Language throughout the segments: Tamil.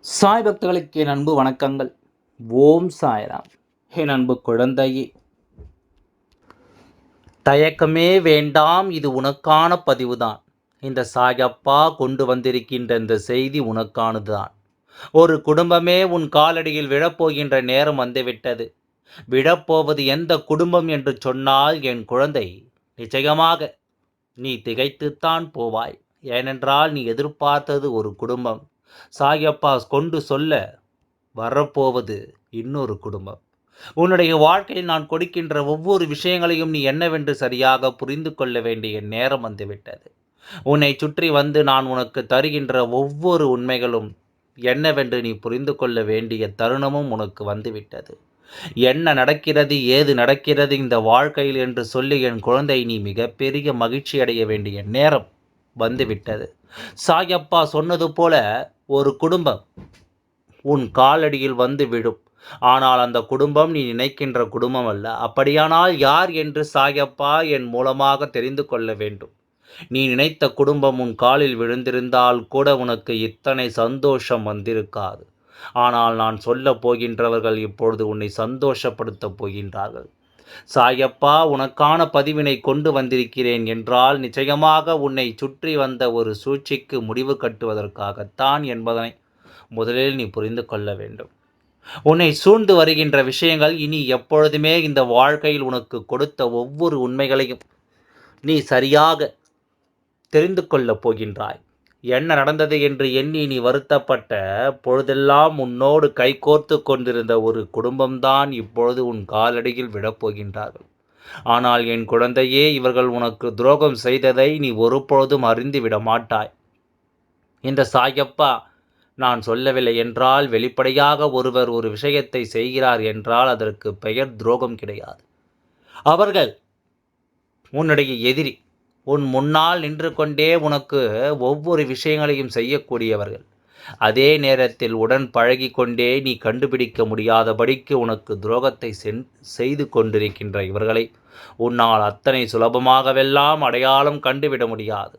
சாய் பக்தர்களுக்கு என் அன்பு வணக்கங்கள். ஓம் சாய்ராம். என் அன்பு குழந்தையே, தயக்கமே வேண்டாம், இது உனக்கான பதிவுதான். இந்த சாயப்பா கொண்டு வந்திருக்கின்ற இந்த செய்தி உனக்கானதுதான். ஒரு குடும்பமே உன் காலடியில் விழப்போகின்ற நேரம் வந்துவிட்டது. விழப்போவது எந்த குடும்பம் என்று சொன்னால் என் குழந்தை, நிச்சயமாக நீ திகைத்துத்தான் போவாய். ஏனென்றால் நீ எதிர்பார்த்தது ஒரு குடும்பம். சாயப்பா கொண்டு சொல்ல வரப்போவது இன்னொரு குடும்பம். உன்னுடைய வாழ்க்கையில் நான் கொடுக்கின்ற ஒவ்வொரு விஷயங்களையும் நீ என்னவென்று சரியாக புரிந்து கொள்ள வேண்டிய நேரம் வந்துவிட்டது. உன்னை சுற்றி வந்து நான் உனக்கு தருகின்ற ஒவ்வொரு உண்மைகளும் என்னவென்று நீ புரிந்து கொள்ள வேண்டிய தருணமும் உனக்கு வந்துவிட்டது. என்ன நடக்கிறது, ஏது நடக்கிறது இந்த வாழ்க்கையில் என்று சொல்லி என் குழந்தை நீ மிகப்பெரிய மகிழ்ச்சி அடைய வேண்டிய நேரம் வந்துவிட்டது. சாயப்பா சொன்னது போல ஒரு குடும்பம் உன் காலடியில் வந்து விடும். ஆனால் அந்த குடும்பம் நீ நினைக்கின்ற குடும்பம் அல்ல. அப்படியானால் யார் என்று சாயப்பா என் மூலமாக தெரிந்து கொள்ள வேண்டும். நீ நினைத்த குடும்பம் உன் காலில் விழுந்திருந்தால் கூட உனக்கு இத்தனை சந்தோஷம் வந்திருக்காது. ஆனால் நான் சொல்ல போகின்றவர்கள் இப்பொழுது உன்னை சந்தோஷப்படுத்தப் போகின்றார்கள். சாயப்பா உனக்கான பதிவினை கொண்டு வந்திருக்கிறேன் என்றால் நிச்சயமாக உன்னை சுற்றி வந்த ஒரு சூழ்ச்சிக்கு முடிவு கட்டுவதற்காகத்தான் என்பதனை முதலில் நீ புரிந்து கொள்ள வேண்டும். உன்னை சூழ்ந்து வருகின்ற விஷயங்கள் இனி எப்பொழுதுமே இந்த வாழ்க்கையில் உனக்கு கொடுத்த ஒவ்வொரு உண்மைகளையும் நீ சரியாக தெரிந்து கொள்ளப் போகின்றாய். என்ன நடந்தது என்று எண்ணி நீ வருத்தப்பட்ட பொழுதெல்லாம் உன்னோடு கைகோர்த்து கொண்டிருந்த ஒரு குடும்பம்தான் இப்பொழுது உன் காலடியில் விழப்போகின்றார்கள். ஆனால் என் குழந்தையே, இவர்கள் உனக்கு துரோகம் செய்ததை நீ ஒருபொழுதும் அறிந்து விட மாட்டாய். இந்த சாயப்பா நான் சொல்லவில்லை என்றால், வெளிப்படையாக ஒருவர் ஒரு விஷயத்தை செய்கிறார் என்றால் அதற்கு பெயர் துரோகம் கிடையாது. அவர்கள் உன்னுடைய எதிரி. உன் முன்னால் நின்று கொண்டே உனக்கு ஒவ்வொரு விஷயங்களையும் செய்யக்கூடியவர்கள். அதே நேரத்தில் உடன் பழகி கொண்டே நீ கண்டுபிடிக்க முடியாதபடிக்கு உனக்கு துரோகத்தை செய்து கொண்டிருக்கின்ற இவர்களை உன்னால் அத்தனை சுலபமாகவெல்லாம் அடையாளம் கண்டுவிட முடியாது.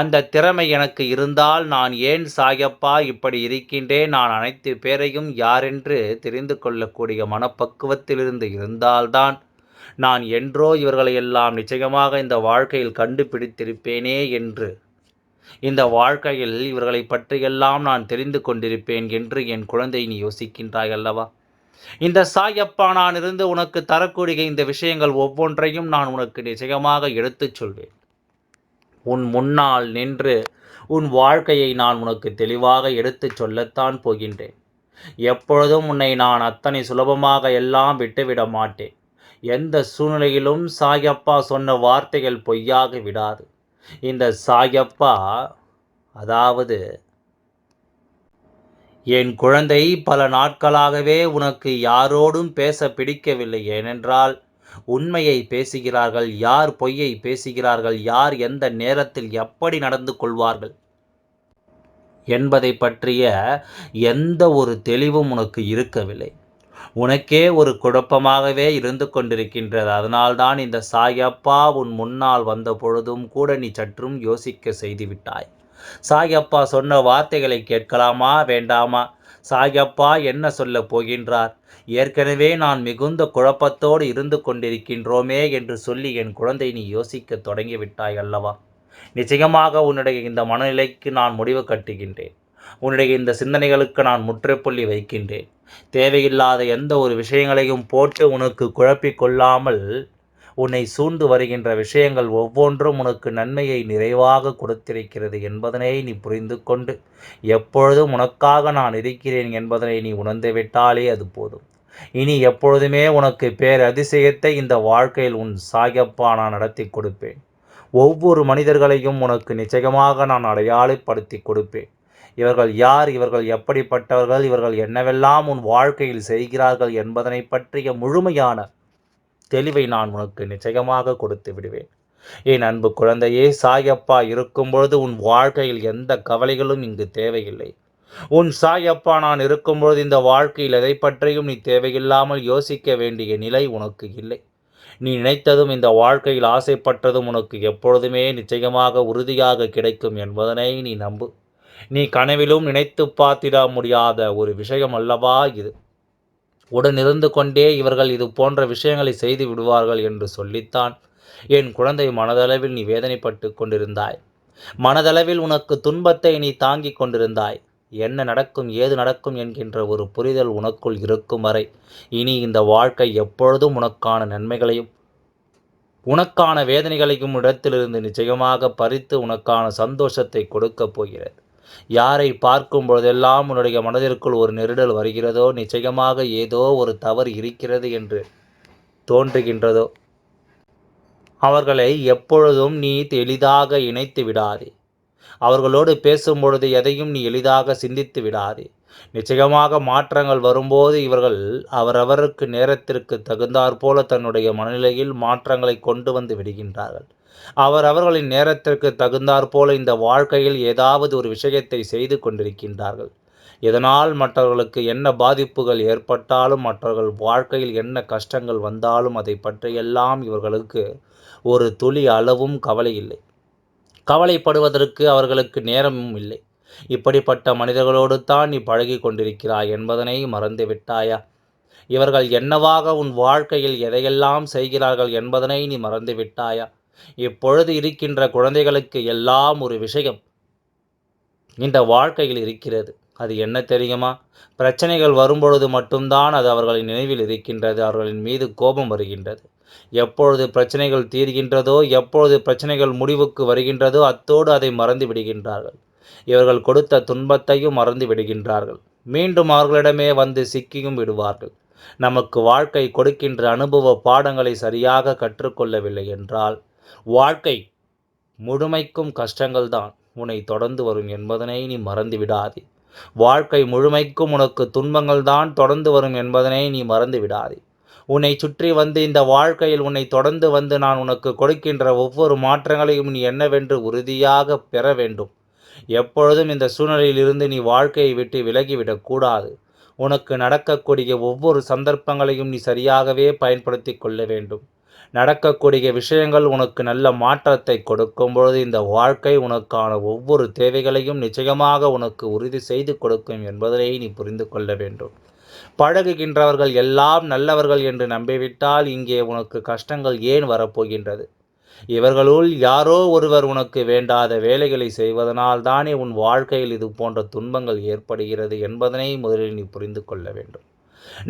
அந்த திறமை எனக்கு இருந்தால் நான் ஏன் சாயப்பா இப்படி இருக்கின்றேன், நான் அனைத்து பேரையும் யாரென்று தெரிந்து கொள்ளக்கூடிய மனப்பக்குவத்திலிருந்து இருந்தால்தான் நான் என்றோ இவர்களையெல்லாம் நிச்சயமாக இந்த வாழ்க்கையில் கண்டுபிடித்திருப்பேனே என்று, இந்த வாழ்க்கையில் இவர்களை பற்றியெல்லாம் நான் தெரிந்து கொண்டிருப்பேன் என்று என் குழந்தை நீ யோசிக்கின்றாய் அல்லவா? இந்த சாயப்பா நான் இருந்து உனக்கு தரக்கூடிய இந்த விஷயங்கள் ஒவ்வொன்றையும் நான் உனக்கு நிச்சயமாக எடுத்துச் சொல்வேன். உன் முன்னால் நின்று உன் வாழ்க்கையை நான் உனக்கு தெளிவாக எடுத்துச் சொல்லத்தான் போகின்றேன். எப்பொழுதும் உன்னை நான் அத்தனை சுலபமாக எல்லாம் விட்டுவிட மாட்டேன். எந்த சூழ்நிலையிலும் சாயப்பா சொன்ன வார்த்தைகள் பொய்யாக விடாது. இந்த சாயப்பா, அதாவது என் குழந்தை, பல நாட்களாகவே உனக்கு யாரோடும் பேச பிடிக்கவில்லை. ஏனென்றால் உண்மையை பேசுகிறார்கள், யார் பொய்யை பேசுகிறார்கள், யார் எந்த நேரத்தில் எப்படி நடந்து கொள்வார்கள் என்பதை பற்றிய எந்த ஒரு தெளிவும் உனக்கு இருக்கவில்லை. உனக்கே ஒரு குழப்பமாகவே இருந்து கொண்டிருக்கின்றது. அதனால்தான் இந்த சாயப்பா உன் முன்னால் வந்த பொழுதும் கூட நீ சற்றும் யோசிக்க செய்துவிட்டாய். சாயப்பா சொன்ன வார்த்தைகளை கேட்கலாமா வேண்டாமா? சாயப்பா என்ன சொல்ல போகின்றார்? ஏற்கனவே நான் மிகுந்த குழப்பத்தோடு இருந்து கொண்டிருக்கின்றோமே என்று சொல்லி என் குழந்தை நீ யோசிக்க தொடங்கிவிட்டாய் அல்லவா? நிச்சயமாக உன்னுடைய இந்த மனநிலைக்கு நான் முடிவு கட்டுகின்றேன். உன்னுடைய இந்த சிந்தனைகளுக்கு நான் முற்றுப்புள்ளி வைக்கின்றேன். தேவையில்லாத எந்த ஒரு விஷயங்களையும் போட்டு உனக்கு குழப்பிக் கொள்ளாமல், உன்னை சூழ்ந்து வருகின்ற விஷயங்கள் ஒவ்வொன்றும் உனக்கு நன்மையை நிறைவாக கொடுத்திருக்கிறது என்பதனை நீ புரிந்து கொண்டு, எப்பொழுதும் உனக்காக நான் இருக்கிறேன் என்பதனை நீ உணர்ந்துவிட்டாலே அது போதும். இனி எப்பொழுதுமே உனக்கு பேரதிசயத்தை இந்த வாழ்க்கையில் உன் சாயப்பா நான் நடத்தி கொடுப்பேன். ஒவ்வொரு மனிதர்களையும் உனக்கு நிச்சயமாக நான் அடையாளப்படுத்தி கொடுப்பேன். இவர்கள் யார், இவர்கள் எப்படிப்பட்டவர்கள், இவர்கள் என்னவெல்லாம் உன் வாழ்க்கையில் செய்கிறார்கள் என்பதனை பற்றிய முழுமையான தெளிவை நான் உனக்கு நிச்சயமாக கொடுத்து விடுவேன். என் அன்பு குழந்தையே, சாயப்பா இருக்கும்பொழுது உன் வாழ்க்கையில் எந்த கவலைகளும் இங்கு தேவையில்லை. உன் சாயப்பா நான் இருக்கும்பொழுது இந்த வாழ்க்கையில் எதை பற்றியும் நீ தேவையில்லாமல் யோசிக்க வேண்டிய நிலை உனக்கு இல்லை. நீ நினைத்ததும் இந்த வாழ்க்கையில் ஆசைப்பட்டதும் உனக்கு எப்பொழுதுமே நிச்சயமாக உறுதியாக கிடைக்கும் என்பதனை நீ நம்பு. நீ கனவிலும் நினைத்து பார்த்திட முடியாத ஒரு விஷயம் அல்லவா இது. உடனிருந்து கொண்டே இவர்கள் இது போன்ற விஷயங்களை செய்து விடுவார்கள் என்று சொல்லித்தான் என் குழந்தை மனதளவில் நீ வேதனைப்பட்டு கொண்டிருந்தாய். மனதளவில் உனக்கு துன்பத்தை நீ தாங்கிக் கொண்டிருந்தாய். என்ன நடக்கும் ஏது நடக்கும் என்கின்ற ஒரு புரிதல் உனக்குள் இருக்கும் வரை இனி இந்த வாழ்க்கை எப்பொழுதும் உனக்கான நன்மைகளையும் உனக்கான வேதனைகளையும் இடத்திலிருந்து நிச்சயமாக பறித்து உனக்கான சந்தோஷத்தை கொடுக்கப் போகிறது. யாரை பார்க்கும் பொழுதெல்லாம் உன்னுடைய மனதிற்குள் ஒரு நெருடல் வருகிறதோ, நிச்சயமாக ஏதோ ஒரு தவறு இருக்கிறது என்று தோன்றுகின்றதோ, அவர்களை எப்பொழுதும் நீ எளிதாக இணைத்து விடாதே. அவர்களோடு பேசும்பொழுது எதையும் நீ எளிதாக சிந்தித்து விடாதே. நிச்சயமாக மாற்றங்கள் வரும்போது இவர்கள் அவரவருக்கு நேரத்திற்கு தகுந்தாற்போல தன்னுடைய மனநிலையில் மாற்றங்களை கொண்டு வந்து விடுகின்றார்கள். அவரவர்களின் நேரத்திற்கு தகுந்தாற்போல இந்த வாழ்க்கையில் ஏதாவது ஒரு விஷயத்தை செய்து கொண்டிருக்கின்றார்கள். இதனால் மற்றவர்களுக்கு என்ன பாதிப்புகள் ஏற்பட்டாலும், மற்றவர்கள் வாழ்க்கையில் என்ன கஷ்டங்கள் வந்தாலும் அதை பற்றியெல்லாம் இவர்களுக்கு ஒரு துளி அளவும் கவலை இல்லை. கவலைப்படுவதற்கு அவர்களுக்கு நேரமும் இல்லை. இப்படிப்பட்ட மனிதர்களோடு தான் நீ பழகி கொண்டிருக்கிறாய் என்பதனை மறந்து விட்டாயா? இவர்கள் என்னவாக உன் வாழ்க்கையில் எதையெல்லாம் செய்கிறார்கள் என்பதனை நீ மறந்து விட்டாயா? இப்பொழுது இருக்கின்ற குழந்தைகளுக்கு எல்லாம் ஒரு விஷயம் இந்த வாழ்க்கையில் இருக்கிறது. அது என்ன தெரியுமா? பிரச்சனைகள் வரும்பொழுது மட்டும்தான் அது அவர்களின் நினைவில் இருக்கின்றது. அவர்களின் மீது கோபம் வருகின்றது. எப்பொழுது பிரச்சனைகள் தீர்கின்றதோ, எப்பொழுது பிரச்சனைகள் முடிவுக்கு வருகின்றதோ, அத்தோடு அதை மறந்து விடுகின்றார்கள். இவர்கள் கொடுத்த துன்பத்தையும் மறந்து விடுகின்றார்கள். மீண்டும் அவர்களிடமே வந்து சிக்கியும் விடுவார்கள். நமக்கு வாழ்க்கை கொடுக்கின்ற அனுபவ பாடங்களை சரியாக கற்றுக்கொள்ளவில்லை என்றால், வாழ்க்கை முழுமைக்கும் கஷ்டங்கள்தான் உன்னை தொடர்ந்து வரும் என்பதனை நீ மறந்து விடாதே. வாழ்க்கை முழுமைக்கும் உனக்கு துன்பங்கள் தான் தொடர்ந்து வரும் என்பதனை நீ மறந்து விடாதே. உன்னை சுற்றி வந்து இந்த வாழ்க்கையில் உன்னை தொடர்ந்து வந்து நான் உனக்கு கொடுக்கின்ற ஒவ்வொரு மாற்றங்களையும் நீ என்னவென்று உறுதியாக பெற வேண்டும். எப்பொழுதும் இந்த சூழ்நிலையில் இருந்து நீ வாழ்க்கையை விட்டு விலகிவிடக் கூடாது. உனக்கு நடக்கக்கூடிய ஒவ்வொரு சந்தர்ப்பங்களையும் நீ சரியாகவே பயன்படுத்தி கொள்ள வேண்டும். நடக்கக்கூடிய விஷயங்கள் உனக்கு நல்ல மாற்றத்தை கொடுக்கும் பொழுது இந்த வாழ்க்கை உனக்கான ஒவ்வொரு தேவைகளையும் நிச்சயமாக உனக்கு உறுதி செய்து கொடுக்கும் என்பதை நீ புரிந்து கொள்ள வேண்டும். பழகுகின்றவர்கள் எல்லாம் நல்லவர்கள் என்று நம்பிவிட்டால் இங்கே உனக்கு கஷ்டங்கள் ஏன் வரப்போகின்றது? இவர்களுள் யாரோ ஒருவர் உனக்கு வேண்டாத வேலைகளை செய்வதனால் தானே உன் வாழ்க்கையில் இது போன்ற துன்பங்கள் ஏற்படுகிறது என்பதனை முதலில் நீ புரிந்து கொள்ள வேண்டும்.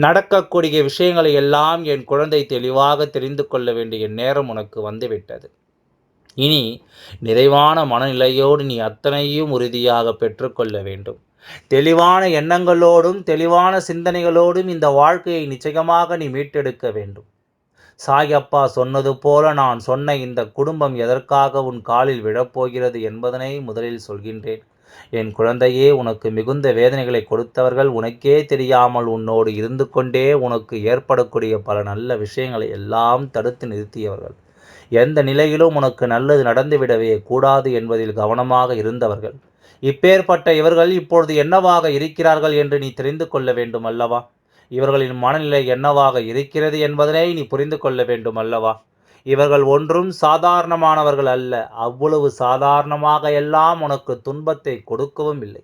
நடக்கக்கூடிய விஷயங்களை எல்லாம் என் குழந்தை தெளிவாக தெரிந்து கொள்ள வேண்டிய நேரம் உனக்கு வந்துவிட்டது. இனி நிறைவான மனநிலையோடு நீ அத்தனையும் உறுதியாக பெற்றுக்கொள்ள வேண்டும். தெளிவான எண்ணங்களோடும் தெளிவான சிந்தனைகளோடும் இந்த வாழ்க்கையை நிச்சயமாக நீ மீட்டெடுக்க வேண்டும். சாயப்பா சொன்னது போல நான் சொன்ன இந்த குடும்பம் எதற்காக உன் காலில் விழப்போகிறது என்பதனை முதலில் சொல்கின்றேன். என் குழந்தையே, உனக்கு மிகுந்த வேதனைகளை கொடுத்தவர்கள் உனக்கே தெரியாமல் உன்னோடு இருந்து கொண்டே உனக்கு ஏற்படக்கூடிய பல நல்ல விஷயங்களை எல்லாம் தடுத்து நிறுத்தியவர்கள். எந்த நிலையிலும் உனக்கு நல்லது நடந்துவிடவே கூடாது என்பதில் கவனமாக இருந்தவர்கள். இப்பேற்பட்ட இவர்கள் இப்பொழுது என்னவாக இருக்கிறார்கள் என்று நீ தெரிந்து கொள்ள வேண்டும் அல்லவா? இவர்களின் மனநிலை என்னவாக இருக்கிறது என்பதனை நீ புரிந்து கொள்ள வேண்டும் அல்லவா? இவர்கள் ஒன்றும் சாதாரணமானவர்கள் அல்ல. அவ்வளவு சாதாரணமாக எல்லாம் உனக்கு துன்பத்தை கொடுக்கவும் இல்லை.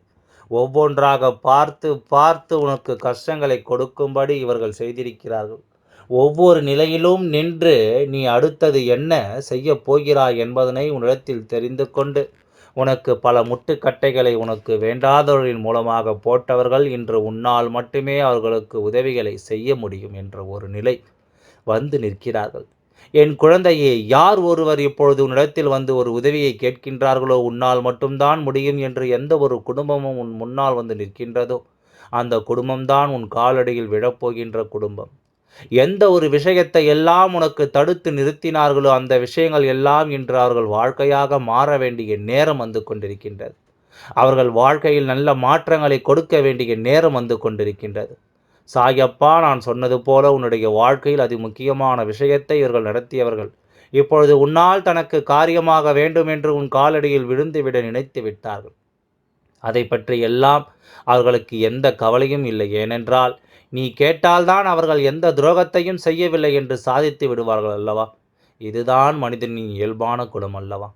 ஒவ்வொன்றாக பார்த்து பார்த்து உனக்கு கஷ்டங்களை கொடுக்கும்படி இவர்கள் செய்திருக்கிறார்கள். ஒவ்வொரு நிலையிலும் நின்று நீ அடுத்தது என்ன செய்ய போகிறாய் என்பதனை உன்னிடத்தில் தெரிந்து கொண்டு உனக்கு பல முட்டுக்கட்டைகளை உனக்கு வேண்டாதவர்களின் மூலமாக போட்டவர்கள் இன்று உன்னால் மட்டுமே அவர்களுக்கு உதவிகளை செய்ய முடியும் என்ற ஒரு நிலை வந்து நிற்கிறார்கள். என் குழந்தையே, யார் ஒருவர் இப்பொழுது உன்னிடத்தில் வந்து ஒரு உதவியை கேட்கின்றார்களோ, உன்னால் மட்டும்தான் முடியும் என்று எந்த ஒரு குடும்பமும் உன் முன்னால் வந்து நிற்கின்றதோ, அந்த குடும்பம்தான் உன் காலடியில் விழப்போகின்ற குடும்பம். எந்த ஒரு விஷயத்தை எல்லாம் உனக்கு தடுத்து நிறுத்தினார்களோ அந்த விஷயங்கள் எல்லாம் இன்று அவர்கள் வாழ்க்கையாக மாற வேண்டிய நேரம் வந்து கொண்டிருக்கின்றது. அவர்கள் வாழ்க்கையில் நல்ல மாற்றங்களை கொடுக்க வேண்டிய நேரம் வந்து கொண்டிருக்கின்றது. சாயப்பா நான் சொன்னது போல உன்னுடைய வாழ்க்கையில் அதி முக்கியமான விஷயத்தை இவர்கள் நடத்தியவர்கள் இப்பொழுது உன்னால் தனக்கு காரியமாக வேண்டும் என்று உன் காலடியில் விழுந்துவிட நினைத்து விட்டார்கள். அதை பற்றி எல்லாம் அவர்களுக்கு எந்த கவலையும் இல்லை. ஏனென்றால் நீ கேட்டால்தான் அவர்கள் எந்த துரோகத்தையும் செய்யவில்லை என்று சாதித்து விடுவார்கள் அல்லவா? இதுதான் மனிதனின் இயல்பான குணம் அல்லவா?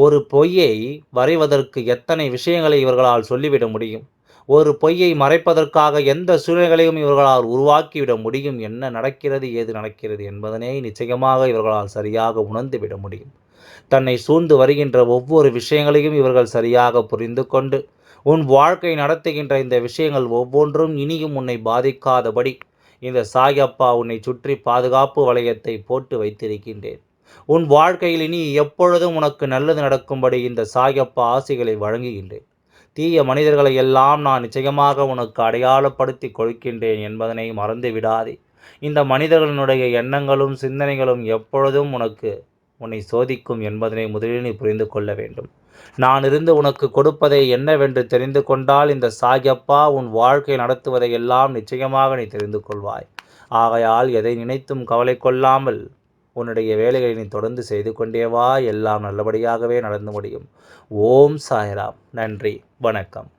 ஒரு பொய்யை வரைவதற்கு எத்தனை விஷயங்களை இவர்களால் சொல்லிவிட முடியும்? ஒரு பொய்யை மறைப்பதற்காக எந்த சூழ்நிலைகளையும் இவர்களால் உருவாக்கிவிட முடியும். என்ன நடக்கிறது, ஏது நடக்கிறது என்பதனை நிச்சயமாக இவர்களால் சரியாக உணர்ந்துவிட முடியும். தன்னை சூழ்ந்து வருகின்ற ஒவ்வொரு விஷயங்களையும் இவர்கள் சரியாக புரிந்து கொண்டு, உன் வாழ்க்கை நடத்துகின்ற இந்த விஷயங்கள் ஒவ்வொன்றும் இனியும் உன்னை பாதிக்காதபடி இந்த சாயப்பா உன்னை சுற்றி பாதுகாப்பு வளையத்தை போட்டு வைத்திருக்கின்றேன். உன் வாழ்க்கையில் இனி எப்பொழுதும் உனக்கு நல்லது நடக்கும்படி இந்த சாயப்பா ஆசிகளை வழங்குகின்றேன். தீய மனிதர்களை எல்லாம் நான் நிச்சயமாக உனக்கு அடையாளப்படுத்தி கொடுக்கின்றேன் என்பதனை மறந்து விடாதே. இந்த மனிதர்களுடைய எண்ணங்களும் சிந்தனைகளும் எப்பொழுதும் உன்னை சோதிக்கும் என்பதனை முதலில் நீ புரிந்து கொள்ள வேண்டும். நான் இருந்து உனக்கு கொடுப்பதை என்னவென்று தெரிந்து கொண்டால் இந்த சாயப்பா உன் வாழ்க்கை நடத்துவதை எல்லாம் நிச்சயமாக நீ தெரிந்து கொள்வாய். ஆகையால் எதை நினைத்தும் கவலை கொள்ளாமல் உன்னுடைய வேலைகளை நீ தொடர்ந்து செய்து கொண்டே வா. எல்லாம் நல்லபடியாகவே நடந்து முடியும். ஓம் சாய்ராம். நன்றி. வணக்கம்.